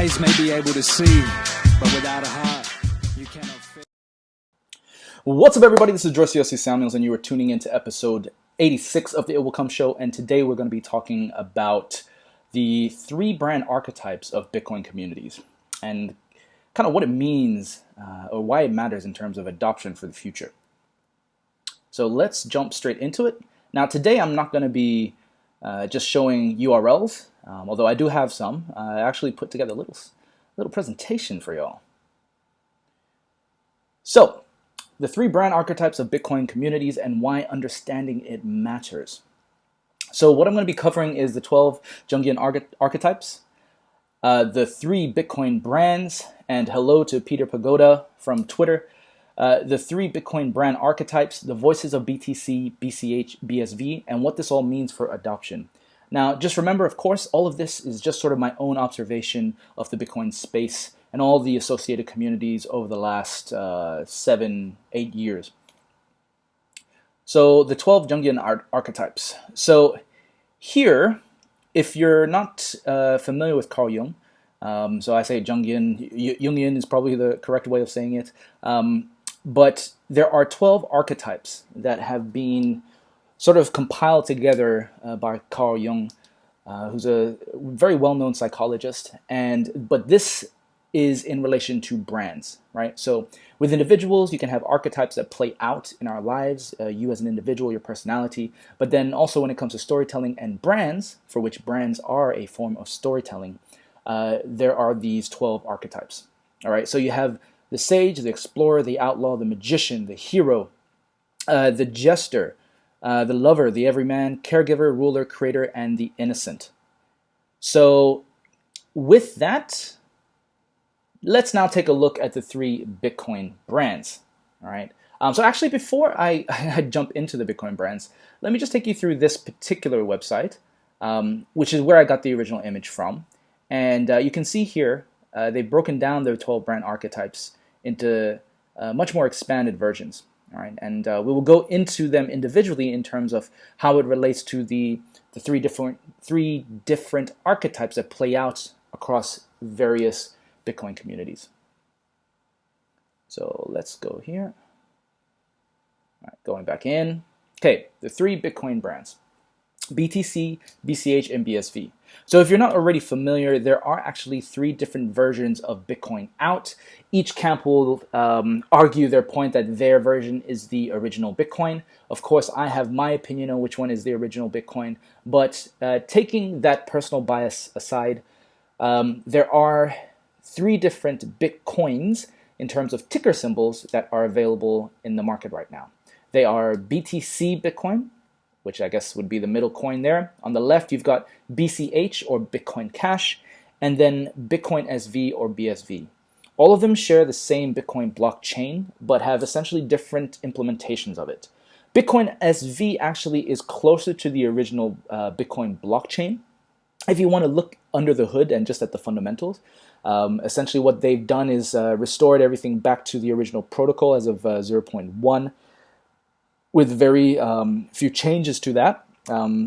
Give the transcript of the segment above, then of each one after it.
eyes may be able to see, but without a heart, you cannot feel. What's up, everybody? This is Jossie Samuels, and you are tuning into episode 86 of the It Will Come Show. And today we're going to be talking about the 3 brand archetypes of Bitcoin communities and kind of what it means or why it matters in terms of adoption for the future. So let's jump straight into it. Now, today I'm not going to be just showing URLs, although I do have some. I actually put together a little presentation for y'all. So, the 3 brand archetypes of Bitcoin communities and why understanding it matters. So what I'm going to be covering is the 12 Junggeun archetypes, the 3 Bitcoin brands, and hello to Peter Pagoda from Twitter, the 3 Bitcoin brand archetypes, the voices of BTC, BCH, BSV, and what this all means for adoption. Now, just remember, of course, all of this is just sort of my own observation of the Bitcoin space and all the associated communities over the last 7-8 years. So the 12 Junggeun archetypes. So here, if you're not familiar with Carl Jung, so I say Jungian is probably the correct way of saying it, but there are 12 archetypes that have been sort of compiled together by Carl Jung, who's a very well-known psychologist, but this is in relation to brands, right? So with individuals, you can have archetypes that play out in our lives, you as an individual, your personality, but then also when it comes to storytelling and brands, for which brands are a form of storytelling, there are these 12 archetypes, all right? So you have the sage, the explorer, the outlaw, the magician, the hero, the jester, the lover, the everyman, caregiver, ruler, creator, and the innocent. So with that, let's now take a look at the 3 Bitcoin brands. All right. So actually, before I jump into the Bitcoin brands, let me just take you through this particular website, which is where I got the original image from. And you can see here, they've broken down their 12 brand archetypes into much more expanded versions. All right. And we will go into them individually in terms of how it relates to the 3 different archetypes that play out across various Bitcoin communities. So let's go here. All right, going back in. Okay, the 3 Bitcoin brands: BTC, BCH, and BSV. So if you're not already familiar, there are actually 3 different versions of Bitcoin out. Each camp will argue their point that their version is the original Bitcoin. Of course, I have my opinion on which one is the original Bitcoin, but taking that personal bias aside, there are 3 different Bitcoins in terms of ticker symbols that are available in the market right now. They are BTC Bitcoin, which I guess would be the middle coin there. On the left, you've got BCH or Bitcoin Cash, and then Bitcoin SV or BSV. All of them share the same Bitcoin blockchain, but have essentially different implementations of it. Bitcoin SV actually is closer to the original Bitcoin blockchain. If you want to look under the hood and just at the fundamentals, essentially what they've done is restored everything back to the original protocol as of 0.1 with very few changes to that.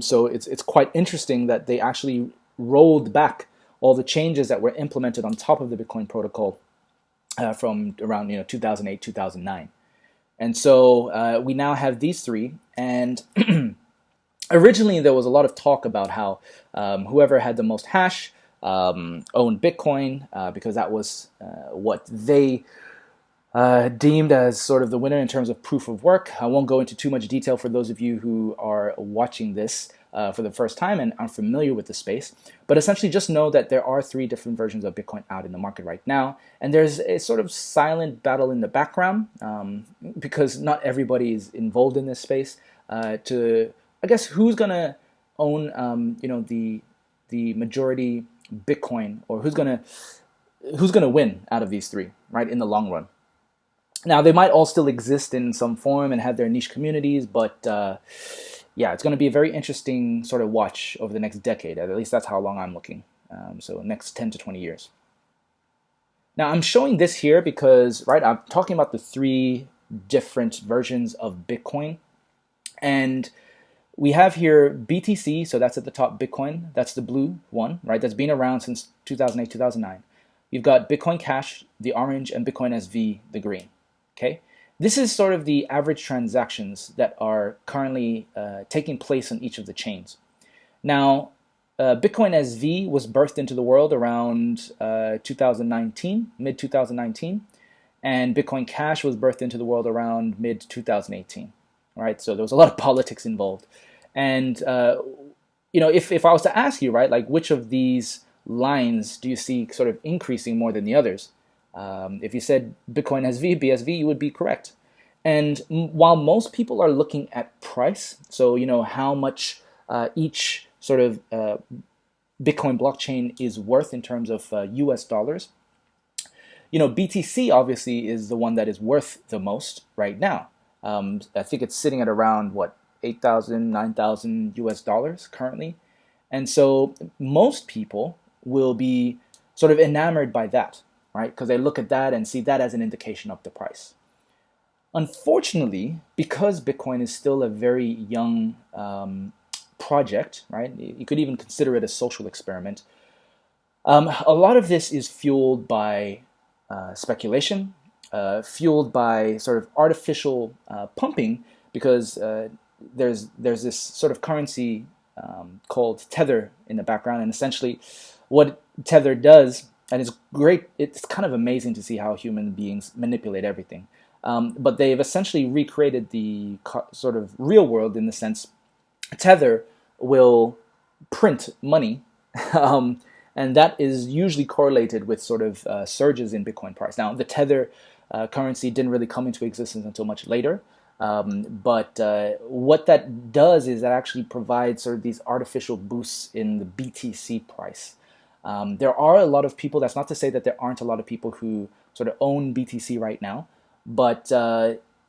So it's quite interesting that they actually rolled back all the changes that were implemented on top of the Bitcoin protocol from around 2008, 2009. And so we now have these 3, and originally there was a lot of talk about how whoever had the most hash owned Bitcoin because that was what they deemed as sort of the winner in terms of proof of work. I won't go into too much detail for those of you who are watching this for the first time and aren't familiar with the space, but essentially just know that there are 3 different versions of Bitcoin out in the market right now, and there's a sort of silent battle in the background because not everybody is involved in this space to, I guess, who's gonna own the majority Bitcoin, or who's gonna win out of these 3, right, in the long run. Now, they might all still exist in some form and have their niche communities, but yeah, it's going to be a very interesting sort of watch over the next decade. At least that's how long I'm looking. So next 10 to 20 years. Now, I'm showing this here because, right, I'm talking about the 3 different versions of Bitcoin. And we have here BTC, so that's at the top, Bitcoin. That's the blue one, right? That's been around since 2008, 2009. you've got Bitcoin Cash, the orange, and Bitcoin SV, the green. Okay, this is sort of the average transactions that are currently taking place on each of the chains. Now, Bitcoin SV was birthed into the world around 2019, mid 2019, and Bitcoin Cash was birthed into the world around mid 2018. Right, so there was a lot of politics involved, and if I was to ask you, right, like which of these lines do you see sort of increasing more than the others? If you said Bitcoin SV, BSV, you would be correct. And while most people are looking at price, so how much each sort of Bitcoin blockchain is worth in terms of US dollars, BTC obviously is the one that is worth the most right now. I think it's sitting at around what, 8,000, 9,000 US dollars currently. And so most people will be sort of enamored by that, right? Because they look at that and see that as an indication of the price. Unfortunately, because Bitcoin is still a very young project, right? You could even consider it a social experiment. A lot of this is fueled by speculation, fueled by sort of artificial pumping, because there's this sort of currency called Tether in the background, and essentially what Tether does, and it's great, it's kind of amazing to see how human beings manipulate everything. But they've essentially recreated the sort of real world in the sense Tether will print money, and that is usually correlated with sort of surges in Bitcoin price. Now, the Tether currency didn't really come into existence until much later, but what that does is that actually provides sort of these artificial boosts in the BTC price. There are a lot of people, that's not to say that there aren't a lot of people who sort of own BTC right now, but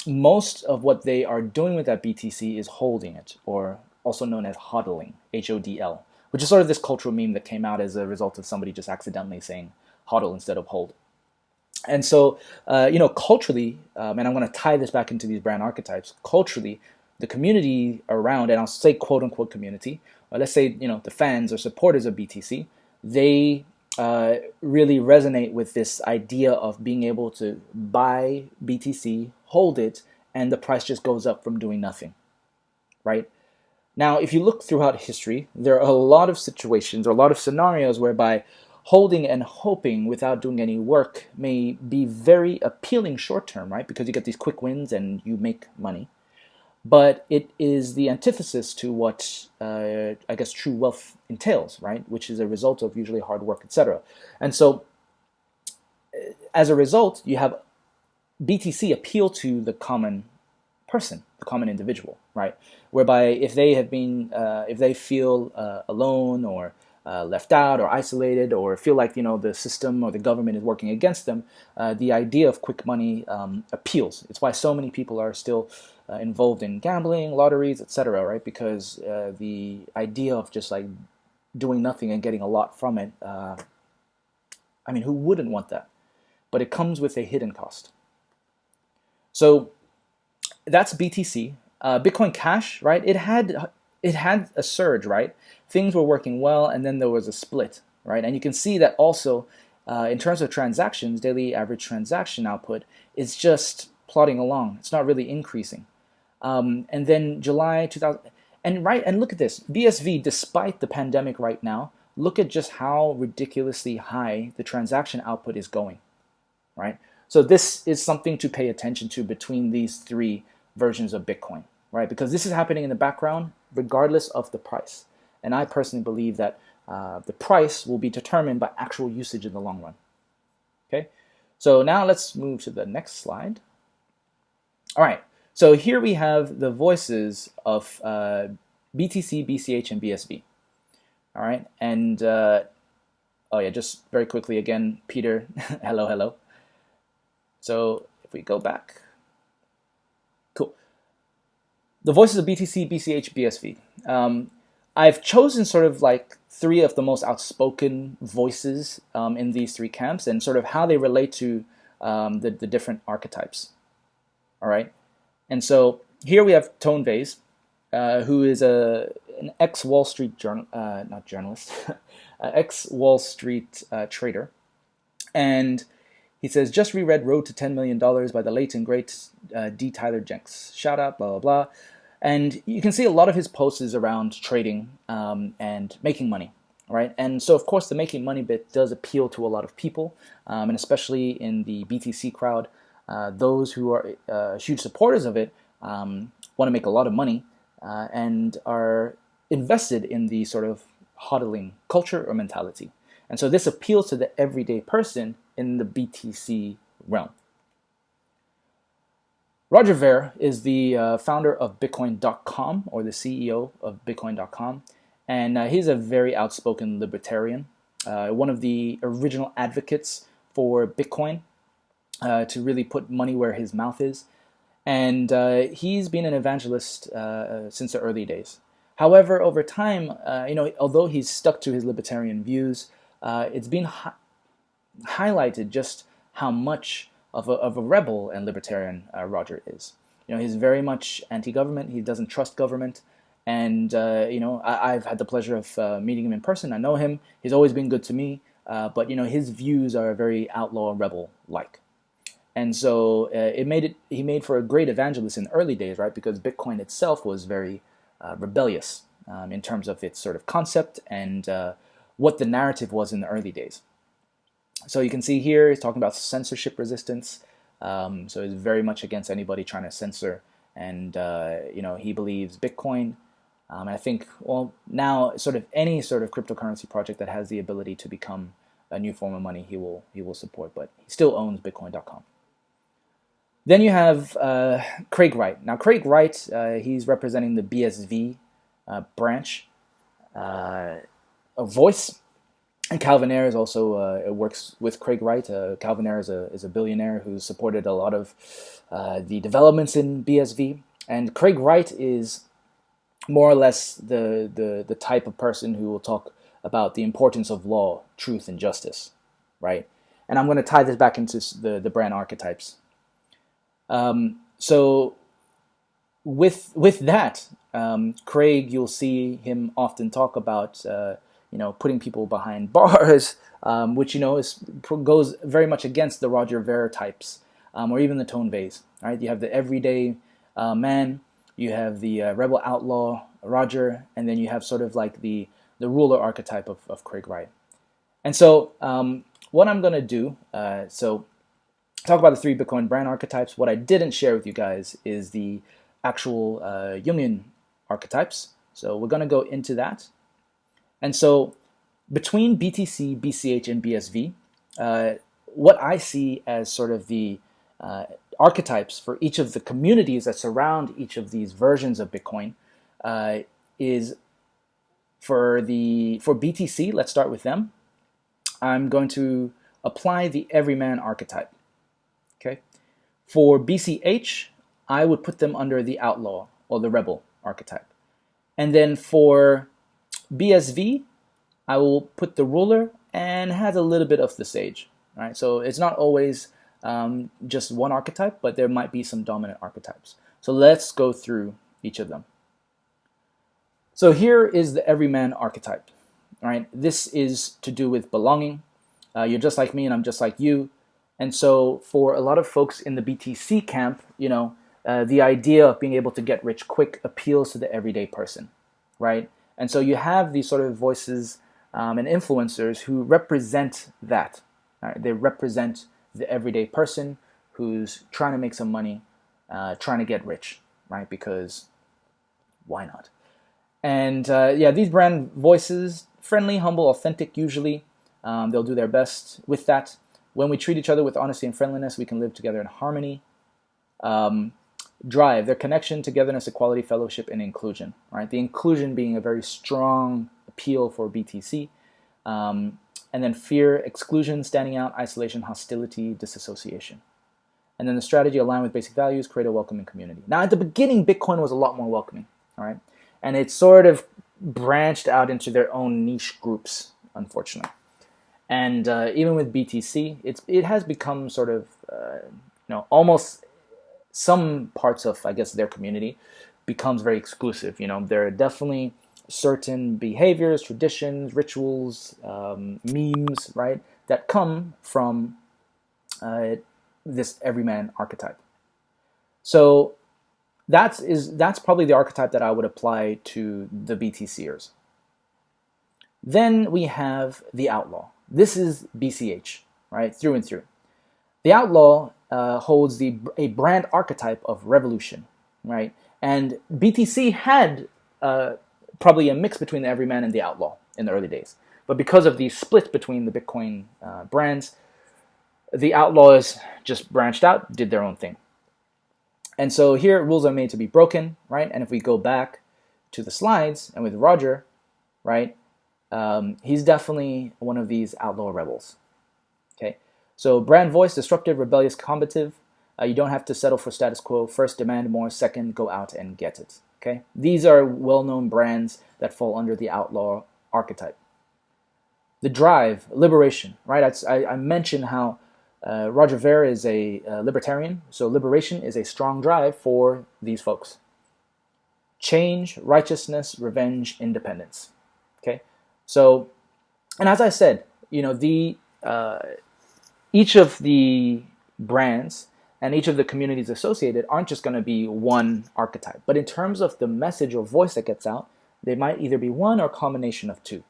most of what they are doing with that BTC is holding it, or also known as hodling, HODL, which is sort of this cultural meme that came out as a result of somebody just accidentally saying hodl instead of hold. And so, culturally, and I'm going to tie this back into these brand archetypes, culturally, the community around, and I'll say quote unquote community, or let's say, the fans or supporters of BTC, they really resonate with this idea of being able to buy BTC, hold it, and the price just goes up from doing nothing, right? Now, if you look throughout history, there are a lot of situations or a lot of scenarios whereby holding and hoping without doing any work may be very appealing short term, right? Because you get these quick wins and you make money. But it is the antithesis to what, I guess, true wealth entails, right? Which is a result of usually hard work, etc. And so, as a result, you have BTC appeal to the common person, the common individual, right? Whereby if they have been, if they feel alone or left out or isolated, or feel like the system or the government is working against them, the idea of quick money appeals. It's why so many people are still involved in gambling, lotteries, etc., right? Because the idea of just like doing nothing and getting a lot from it, I mean, who wouldn't want that? But it comes with a hidden cost. So that's BTC. Bitcoin Cash, right? It had a surge, right? Things were working well, and then there was a split, right? And you can see that also in terms of transactions, daily average transaction output is just plodding along. It's not really increasing. And then July 2000, and look at this, BSV, despite the pandemic right now, look at just how ridiculously high the transaction output is going, right? So this is something to pay attention to between these three versions of Bitcoin, right? Because this is happening in the background regardless of the price. And I personally believe that the price will be determined by actual usage in the long run. Okay, so now let's move to the next slide. All right, so here we have the voices of BTC, BCH, and BSV. All right, and oh yeah, just very quickly again, Peter, hello. So if we go back, cool. The voices of BTC, BCH, BSV. I've chosen sort of like three of the most outspoken voices in these three camps, and sort of how they relate to the different archetypes. All right, and so here we have Tone Vase, who is an ex-Wall Street ex-Wall Street trader, And he says, just reread Road to $10 Million by the late and great D. Tyler Jenks. Shout out, blah, blah, blah. And you can see a lot of his posts is around trading and making money, right? And so, of course, the making money bit does appeal to a lot of people, and especially in the BTC crowd. Those who are huge supporters of it want to make a lot of money and are invested in the sort of hodling culture or mentality. And so this appeals to the everyday person in the BTC realm. Roger Ver is the founder of Bitcoin.com, or the CEO of Bitcoin.com, and he's a very outspoken libertarian, one of the original advocates for Bitcoin to really put money where his mouth is, and he's been an evangelist since the early days. However, over time, although he's stuck to his libertarian views, it's been highlighted just how much of a rebel and libertarian Roger is. He's very much anti-government. He doesn't trust government, and I've had the pleasure of meeting him in person. I know him. He's always been good to me, but his views are very outlaw rebel-like. And so he made for a great evangelist in the early days, right? Because Bitcoin itself was very rebellious in terms of its sort of concept and what the narrative was in the early days. So you can see here he's talking about censorship resistance. So he's very much against anybody trying to censor, and he believes Bitcoin. I think now sort of any sort of cryptocurrency project that has the ability to become a new form of money, he will support. But he still owns Bitcoin.com. Then you have Craig Wright. Now Craig Wright, he's representing the BSV branch of Voice. And Calvin Ayre is also works with Craig Wright. Calvin Ayre is a billionaire who supported a lot of the developments in BSV. And Craig Wright is more or less the type of person who will talk about the importance of law, truth, and justice, right? And I'm going to tie this back into the brand Archetypes. So with that, Craig, you'll see him often talk about putting people behind bars, which goes very much against the Roger Ver types, or even the Tone Vays. Right? You have the everyday man, you have the rebel outlaw Roger, and then you have sort of like the ruler archetype of Craig Wright. And so what I'm going to do, talk about the 3 Bitcoin brand archetypes. What I didn't share with you guys is the actual Jungian archetypes. So we're going to go into that. And so between BTC, BCH, and BSV, what I see as sort of the archetypes for each of the communities that surround each of these versions of Bitcoin is for BTC, let's start with them. I'm going to apply the Everyman archetype. Okay. For BCH, I would put them under the Outlaw or the Rebel archetype. And then for BSV, I will put the Ruler and has a little bit of the Sage. Right? So it's not always just one archetype, but there might be some dominant archetypes. So let's go through each of them. So here is the Everyman archetype. Right? This is to do with belonging. You're just like me and I'm just like you. And so for a lot of folks in the BTC camp, the idea of being able to get rich quick appeals to the everyday person, right? And so you have these sort of voices and influencers who represent that. Right? They represent the everyday person who's trying to make some money, trying to get rich, right? Because why not? And these brand voices, friendly, humble, authentic usually. They'll do their best with that. When we treat each other with honesty and friendliness, we can live together in harmony. Drive, their connection, togetherness, equality, fellowship, and inclusion. Right? The inclusion being a very strong appeal for BTC. And then fear, exclusion, standing out, isolation, hostility, disassociation. And then the strategy, align with basic values, create a welcoming community. Now, at the beginning, Bitcoin was a lot more welcoming. All right? And it sort of branched out into their own niche groups, unfortunately. And even with BTC, it has become sort of, almost some parts of, I guess, their community becomes very exclusive. There are definitely certain behaviors, traditions, rituals, memes, right, that come from this everyman archetype. So that's probably the archetype that I would apply to the BTCers. Then we have the outlaw. This is BCH, right, through and through. The outlaw holds a brand archetype of revolution, right? And BTC had probably a mix between the everyman and the outlaw in the early days. But because of the split between the Bitcoin brands, the outlaws just branched out, did their own thing. And so here rules are made to be broken, right? And if we go back to the slides and with Roger, right, he's definitely one of these outlaw rebels. Okay, so brand voice, disruptive, rebellious, combative. You don't have to settle for status quo. First, demand more. Second, go out and get it. Okay, these are well-known brands that fall under the outlaw archetype. The drive, liberation, right? I mentioned how Roger Ver is a libertarian, so liberation is a strong drive for these folks. Change, righteousness, revenge, independence. Okay, so, and as I said, you know, each of the brands and each of the communities associated aren't just going to be one archetype, but in terms of the message or voice that gets out, they might either be one or a combination of two.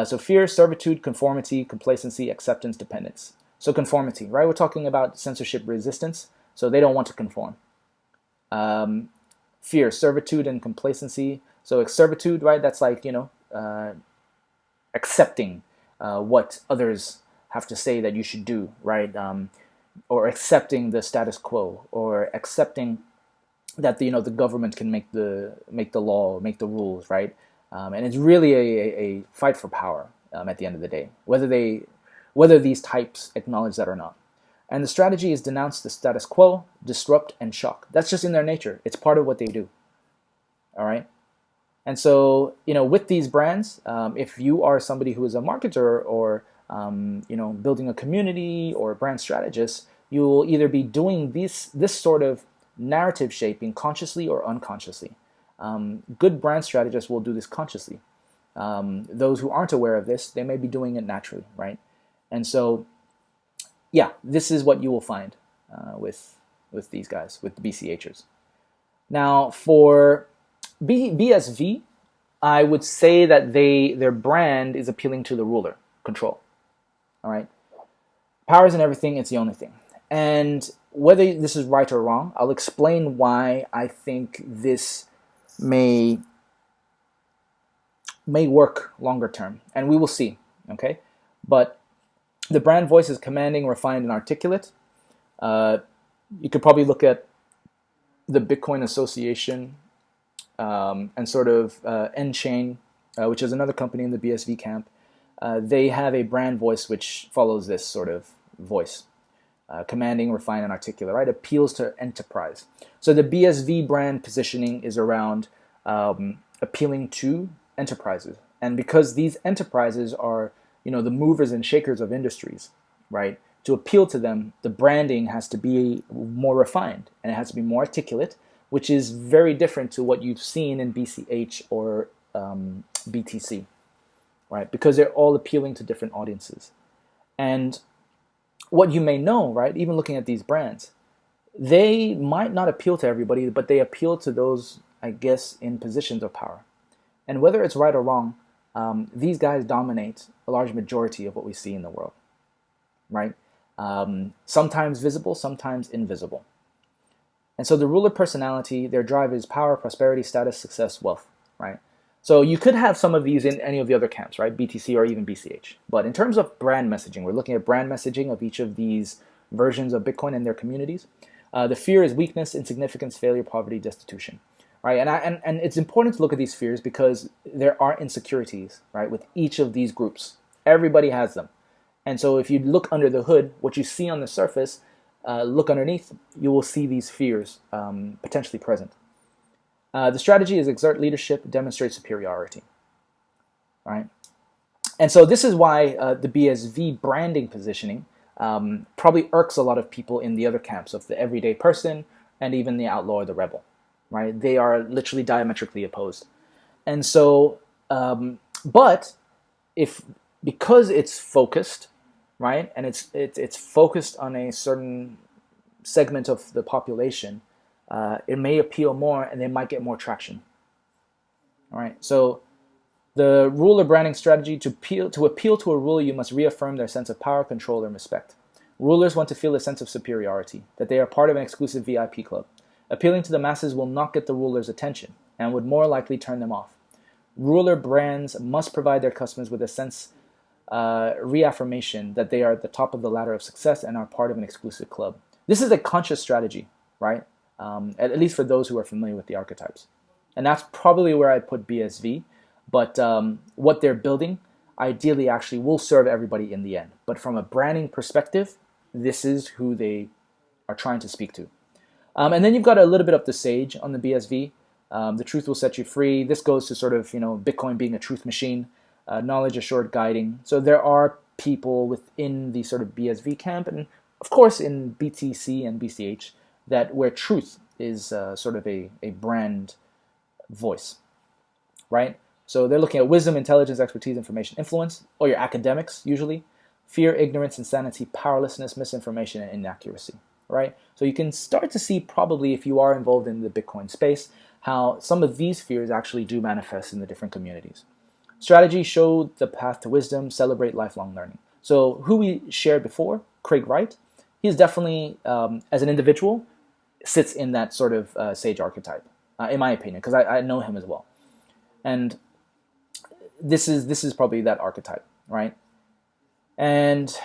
So fear, servitude, conformity, complacency, acceptance, dependence. So conformity, right? We're talking about censorship resistance, so they don't want to conform. Fear, servitude, and complacency. So servitude, right? That's like, you know, accepting what others have to say that you should do, right? Or accepting the status quo, or accepting that the government can make the law, make the rules, right? And it's really a fight for power at the end of the day, whether these types acknowledge that or not. And the strategy is denounce the status quo, disrupt, and shock. That's just in their nature. It's part of what they do. All right. And so, you know, with these brands, if you are somebody who is a marketer or you know, building a community or a brand strategist, you will either be doing this sort of narrative shaping consciously or unconsciously. Good brand strategists will do this consciously. Those who aren't aware of this, they may be doing it naturally, right? And so, yeah, this is what you will find with these guys, with the BCHers. Now, for BSV, I would say that their brand is appealing to the ruler, control. All right, power isn't everything; it's the only thing. And whether this is right or wrong, I'll explain why I think this may work longer term, and we will see. Okay, but the brand voice is commanding, refined, and articulate. You could probably look at the Bitcoin Association and sort of N-Chain, which is another company in the BSV camp. They have a brand voice which follows this sort of voice. Commanding, refined, and articulate, right? Appeals to enterprise. So the BSV brand positioning is around appealing to enterprises. And because these enterprises are, you know, the movers and shakers of industries, right? To appeal to them, the branding has to be more refined and it has to be more articulate, which is very different to what you've seen in BCH or BTC, right? Because they're all appealing to different audiences. And what you may know, right, even looking at these brands, they might not appeal to everybody, but they appeal to those, I guess, in positions of power. And whether it's right or wrong, these guys dominate a large majority of what we see in the world, right? Sometimes visible, sometimes invisible. And so the ruler personality, their drive is power, prosperity, status, success, wealth, right? So you could have some of these in any of the other camps, right? BTC or even BCH. But in terms of brand messaging, we're looking at brand messaging of each of these versions of Bitcoin and their communities. The fear is weakness, insignificance, failure, poverty, destitution, right? And it's important to look at these fears because there are insecurities, right, with each of these groups. Everybody has them. And so if you look under the hood, what you see on the surface, look underneath, you will see these fears potentially present. The strategy is exert leadership, demonstrate superiority, right? And so this is why the BSV branding positioning probably irks a lot of people in the other camps of the everyday person and even the outlaw or the rebel, right? They are literally diametrically opposed. And so, but if because it's focused, right, and it's focused on a certain segment of the population, it may appeal more and they might get more traction. All right, so the ruler branding strategy: to appeal to a ruler, you must reaffirm their sense of power, control, and respect. Rulers want to feel a sense of superiority, that they are part of an exclusive VIP club. Appealing to the masses will not get the ruler's attention and would more likely turn them off. Ruler brands must provide their customers with a sense reaffirmation that they are at the top of the ladder of success and are part of an exclusive club. This is a conscious strategy, right? At least for those who are familiar with the archetypes. And that's probably where I put BSV. But what they're building ideally actually will serve everybody in the end. But from a branding perspective, this is who they are trying to speak to. And then you've got a little bit of the sage on the BSV. The truth will set you free. This goes to sort of, Bitcoin being a truth machine, knowledge assured guiding. So there are people within the sort of BSV camp, and of course in BTC and BCH, that where truth is sort of a brand voice, right? So they're looking at wisdom, intelligence, expertise, information, influence, or your academics usually, fear, ignorance, insanity, powerlessness, misinformation, and inaccuracy, right? So you can start to see probably, if you are involved in the Bitcoin space, how some of these fears actually do manifest in the different communities. Strategy: show the path to wisdom, celebrate lifelong learning. So who we shared before, Craig Wright, he's definitely, as an individual, sits in that sort of sage archetype, in my opinion, because I know him as well. And this is probably that archetype, right? And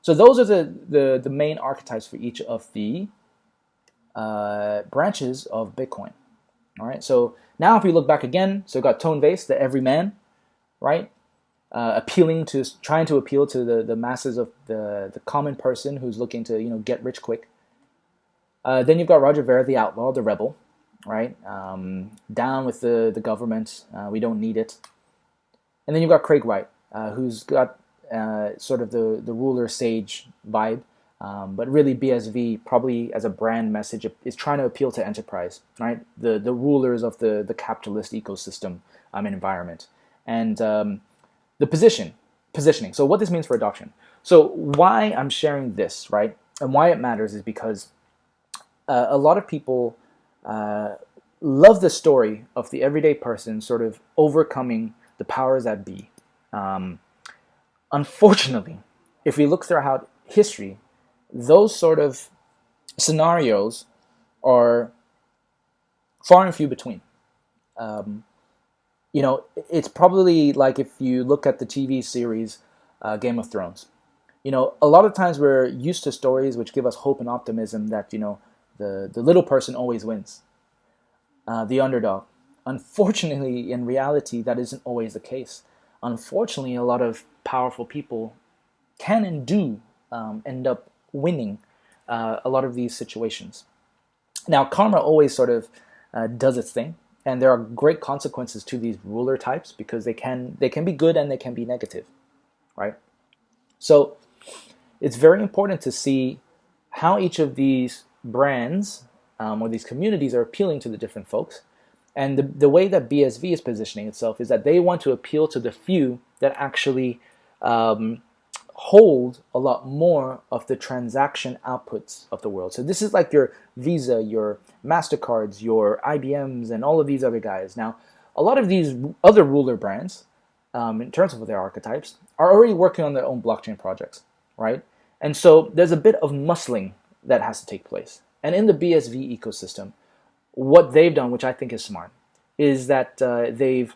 so those are the main archetypes for each of the branches of Bitcoin. All right. So now if we look back again, so we've got Tone Vace, the everyman, right? Trying to appeal to the masses of the common person who's looking to get rich quick. Then you've got Roger Ver, the outlaw, the rebel, right? Down with the government. We don't need it. And then you've got Craig Wright, who's got sort of the ruler sage vibe. But really BSV, probably as a brand message, is trying to appeal to enterprise, right? The rulers of the capitalist ecosystem and environment. And the positioning. So what this means for adoption. So why I'm sharing this, right? And why it matters is because a lot of people love the story of the everyday person sort of overcoming the powers that be. Unfortunately, if we look throughout history, those sort of scenarios are far and few between. It's probably like if you look at the TV series Game of Thrones. A lot of times we're used to stories which give us hope and optimism that, the little person always wins, the underdog. Unfortunately, in reality, that isn't always the case. Unfortunately, a lot of powerful people can and do end up winning a lot of these situations. Now, karma always sort of does its thing, and there are great consequences to these ruler types because they can be good and they can be negative, right? So it's very important to see how each of these brands or these communities are appealing to the different folks. And the way that BSV is positioning itself is that they want to appeal to the few that actually hold a lot more of the transaction outputs of the world. So this is like your Visa, your MasterCards, your IBMs, and all of these other guys. Now, a lot of these other ruler brands, in terms of their archetypes, are already working on their own blockchain projects, right? And so there's a bit of muscling that has to take place. And in the BSV ecosystem, what they've done, which I think is smart, is that they've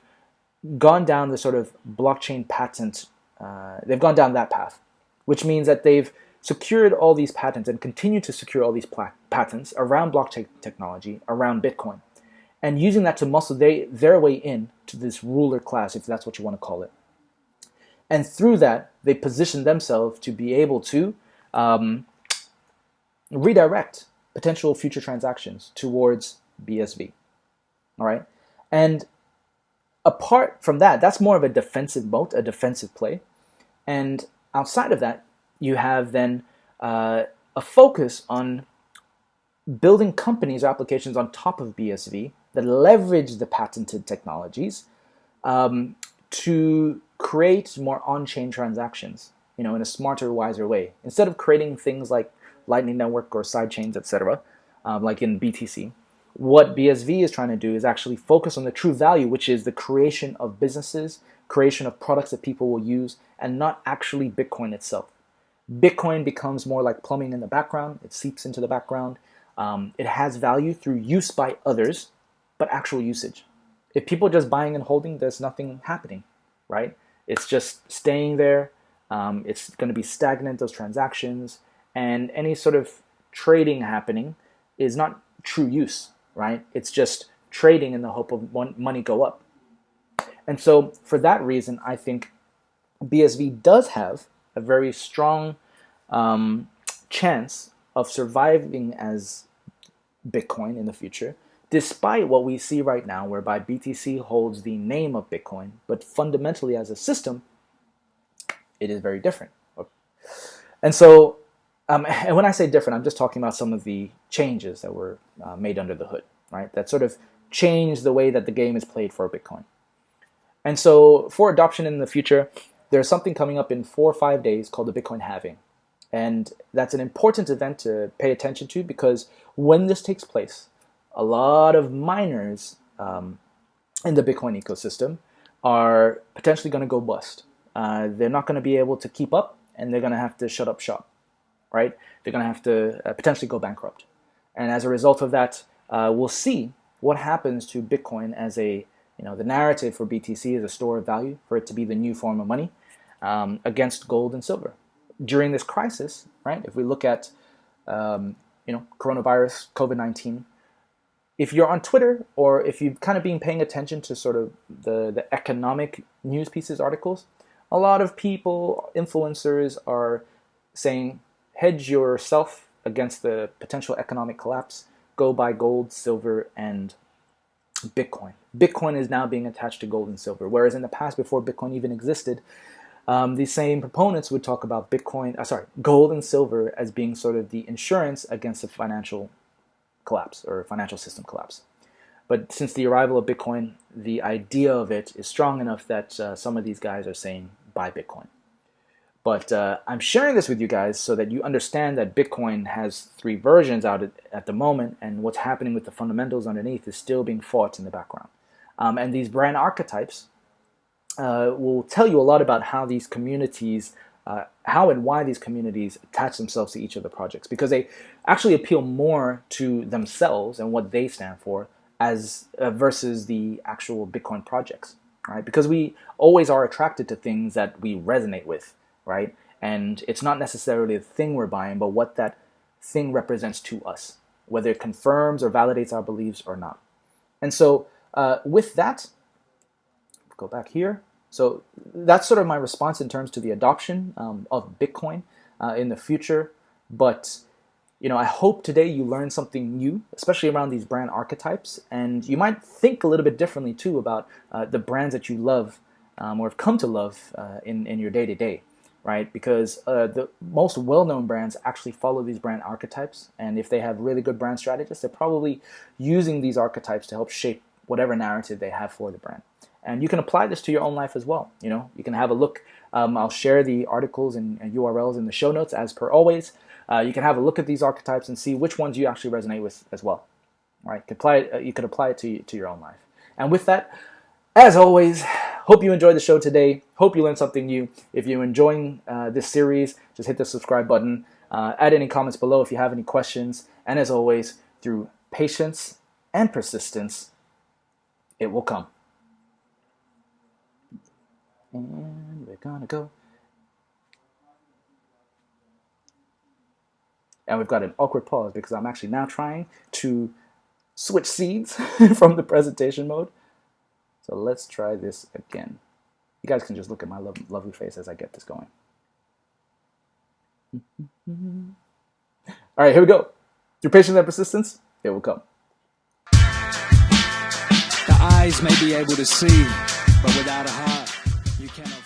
gone down the sort of blockchain patent. They've gone down that path, which means that they've secured all these patents and continue to secure all these patents around blockchain technology, around Bitcoin, and using that to muscle their way in to this ruler class, if that's what you want to call it. And through that, they position themselves to be able to redirect potential future transactions towards BSV. All right. And apart from that, that's more of a defensive moat, a defensive play. And outside of that, you have then a focus on building companies or applications on top of BSV that leverage the patented technologies to create more on-chain transactions, in a smarter, wiser way. Instead of creating things like Lightning Network or sidechains, etc., like in BTC, what BSV is trying to do is actually focus on the true value, which is the creation of businesses, creation of products that people will use, and not actually Bitcoin itself. Bitcoin becomes more like plumbing in the background. It seeps into the background. It has value through use by others, but actual usage. If people are just buying and holding, there's nothing happening, right? It's just staying there. It's going to be stagnant, those transactions, and any sort of trading happening is not true use, right? It's just trading in the hope of money go up. And so for that reason, I think BSV does have a very strong chance of surviving as Bitcoin in the future, despite what we see right now, whereby BTC holds the name of Bitcoin, but fundamentally as a system, it is very different. And so, and when I say different, I'm just talking about some of the changes that were made under the hood, right? That sort of changed the way that the game is played for Bitcoin. And so for adoption in the future, there's something coming up in 4 or 5 days called the Bitcoin halving. And that's an important event to pay attention to, because when this takes place, a lot of miners in the Bitcoin ecosystem are potentially going to go bust. They're not going to be able to keep up, and they're going to have to shut up shop, right? They're going to have to potentially go bankrupt. And as a result of that, we'll see what happens to Bitcoin as the narrative for BTC is a store of value, for it to be the new form of money against gold and silver. During this crisis, right, if we look at, coronavirus, COVID-19, if you're on Twitter, or if you've kind of been paying attention to sort of the economic news pieces, articles, a lot of people, influencers, are saying, hedge yourself against the potential economic collapse, go buy gold, silver, and Bitcoin. Bitcoin is now being attached to gold and silver, whereas in the past, before Bitcoin even existed, these same proponents would talk about gold and silver as being sort of the insurance against a financial collapse or financial system collapse. But since the arrival of Bitcoin, the idea of it is strong enough that some of these guys are saying buy Bitcoin. But I'm sharing this with you guys so that you understand that Bitcoin has 3 versions out at the moment, and what's happening with the fundamentals underneath is still being fought in the background. And these brand archetypes will tell you a lot about how these communities, how and why these communities attach themselves to each of the projects, because they actually appeal more to themselves and what they stand for as versus the actual Bitcoin projects, right? Because we always are attracted to things that we resonate with, right? And it's not necessarily the thing we're buying, but what that thing represents to us, whether it confirms or validates our beliefs or not. And so with that, go back here. So that's sort of my response in terms to the adoption of Bitcoin in the future. But I hope today you learned something new, especially around these brand archetypes, and you might think a little bit differently too about the brands that you love or have come to love in your day-to-day, right? Because the most well-known brands actually follow these brand archetypes, and if they have really good brand strategists, they're probably using these archetypes to help shape whatever narrative they have for the brand. And you can apply this to your own life as well. You can have a look. I'll share the articles and URLs in the show notes as per always. You can have a look at these archetypes and see which ones you actually resonate with as well. All right, you could apply it to your own life. And with that, as always, hope you enjoyed the show today. Hope you learned something new. If you're enjoying this series, just hit the subscribe button. Add any comments below if you have any questions. And as always, through patience and persistence, it will come. And we're gonna go. And we've got an awkward pause because I'm actually now trying to switch scenes from the presentation mode. So let's try this again. You guys can just look at my lovely face as I get this going. All right, here we go. Through patience and persistence, it will come. The eyes may be able to see, but without a heart, you cannot.